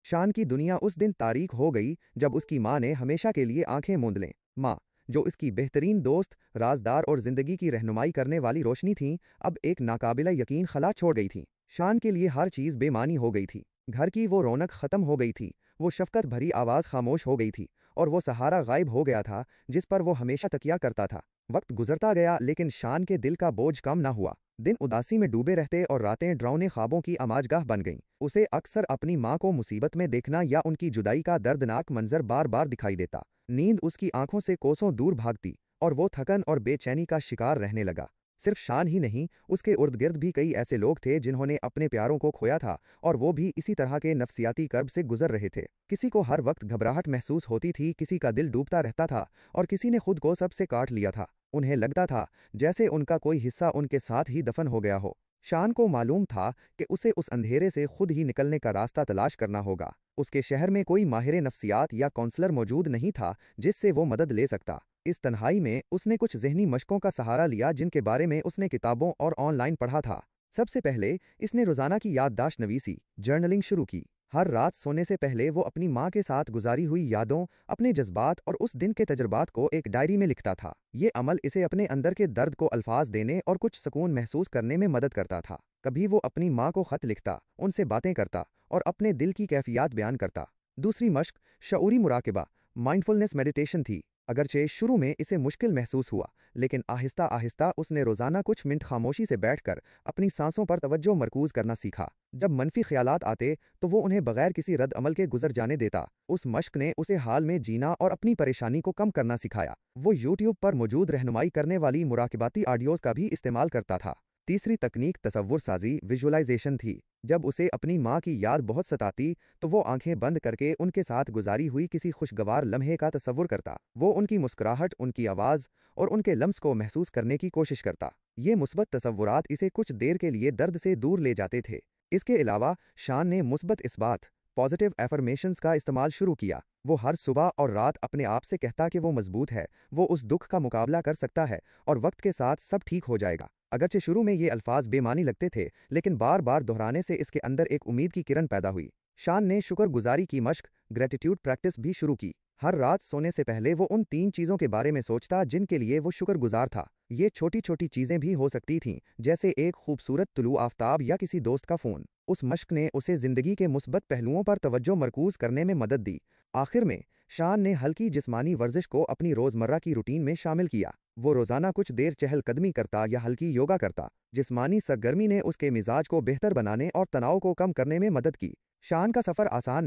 शान की दुनिया उस दिन तारीख हो गई जब उसकी माँ ने हमेशा के लिए आंखें मूंद लें। माँ, जो इसकी बेहतरीन दोस्त, राजदार और जिंदगी की रहनुमाई करने वाली रोशनी थीं, अब एक नाकाबिला यकीन खला छोड़ गई थीं। शान के लिए हर चीज़ बेमानी हो गई थी। घर की वो रौनक ख़त्म हो गई थी, वो शफकत भरी आवाज़ खामोश हो गई थी, और वो सहारा गायब हो गया था जिस पर वो हमेशा तकिया करता था। वक्त गुजरता गया लेकिन शान के दिल का बोझ कम न हुआ। दिन उदासी में डूबे रहते और रातें डरावने ख्वाबों की आमाजगाह बन गईं। उसे अक्सर अपनी माँ को मुसीबत में देखना या उनकी जुदाई का दर्दनाक मंजर बार बार दिखाई देता। नींद उसकी आंखों से कोसों दूर भागती और वो थकन और बेचैनी का शिकार रहने लगा। सिर्फ शान ही नहीं, उसके इर्द गिर्द भी कई ऐसे लोग थे जिन्होंने अपने प्यारों को खोया था, और वो भी इसी तरह के नफ्सियाती कर्ब से गुजर रहे थे। किसी को हर वक्त घबराहट महसूस होती थी, किसी का दिल डूबता रहता था, और किसी ने खुद को सबसे काट लिया था। उन्हें लगता था जैसे उनका कोई हिस्सा उनके साथ ही दफन हो गया हो। शान को मालूम था कि उसे उस अंधेरे से खुद ही निकलने का रास्ता तलाश करना होगा। उसके शहर में कोई माहिर नफ्सियात या काउंसलर मौजूद नहीं था जिससे वो मदद ले सकता। इस तन्हाई में उसने कुछ जहनी मशकों का सहारा लिया जिनके बारे में उसने किताबों और ऑनलाइन पढ़ा था। सबसे पहले इसने रोजाना की याददाश्त नवीसी, जर्नलिंग शुरू की। हर रात सोने से पहले वो अपनी माँ के साथ गुजारी हुई यादों, अपने जज्बात और उस दिन के तजुर्बात को एक डायरी में लिखता था। ये अमल इसे अपने अंदर के दर्द को अल्फाज देने और कुछ सुकून महसूस करने में मदद करता था। कभी वो अपनी माँ को खत लिखता, उनसे बातें करता और अपने दिल की कैफियत बयान करता। दूसरी मश्क शऊरी मुराकबा, माइंडफुलनेस मेडिटेशन थी। अगरचे शुरू में इसे मुश्किल महसूस हुआ, लेकिन आहिस्ता आहिस्ता उसने रोजाना कुछ मिनट खामोशी से बैठकर अपनी सांसों पर तवज्जो मरकूज करना सीखा। जब मनफी ख्यालात आते तो वो उन्हें बगैर किसी रद्द अमल के गुजर जाने देता। उस मश्क ने उसे हाल में जीना और अपनी परेशानी को कम करना सिखाया। वो यूट्यूब पर मौजूद रहनुमाई करने वाली मुराकबाती ऑडियोज का भी इस्तेमाल करता था। तीसरी तकनीक तसव्वुर साजी, विजुअलाइजेशन थी। जब उसे अपनी माँ की याद बहुत सताती तो वो आंखें बंद करके उनके साथ गुजारी हुई किसी खुशगवार लम्हे का तसव्वुर करता। वो उनकी मुस्कुराहट, उनकी आवाज़ और उनके लम्स को महसूस करने की कोशिश करता। ये मुस्बत तसव्वुरात इसे कुछ देर के लिए दर्द से दूर ले जाते थे। इसके अलावा शान ने मुस्बत इस्बात, पॉजिटिव एफर्मेशंस का इस्तेमाल शुरू किया। वो हर सुबह और रात अपने आप से कहता कि वो मजबूत है, वो उस दुख का मुकाबला कर सकता है और वक्त के साथ सब ठीक हो जाएगा। अगरचे शुरू में ये अल्फाज बेमानी लगते थे, लेकिन बार बार दोहराने से इसके अंदर एक उम्मीद की किरण पैदा हुई। शान ने शुक्रगुजारी की मश्क, ग्रेटिट्यूड प्रैक्टिस भी शुरू की। हर रात सोने से पहले वो उन 3 चीज़ों के बारे में सोचता जिनके लिए वो शुक्रगुजार था। ये छोटी छोटी चीज़ें भी हो सकती थीं, जैसे एक खूबसूरत तुलू आफ्ताब या किसी दोस्त का फ़ोन। उस मश्क ने उसे ज़िंदगी के मुस्बत पहलुओं पर तवज्जो मरकूज करने में मदद दी। आखिर में शान ने हल्की जिस्मानी वर्जिश को अपनी रोज़मर्रा की रूटीन में शामिल किया। वो रोज़ाना कुछ देर चहलकदमी करता या हल्की योगा करता। जिस्मानी सरगर्मी ने उसके मिजाज को बेहतर बनाने और तनाव को कम करने में मदद की। शान का सफ़र आसान नहीं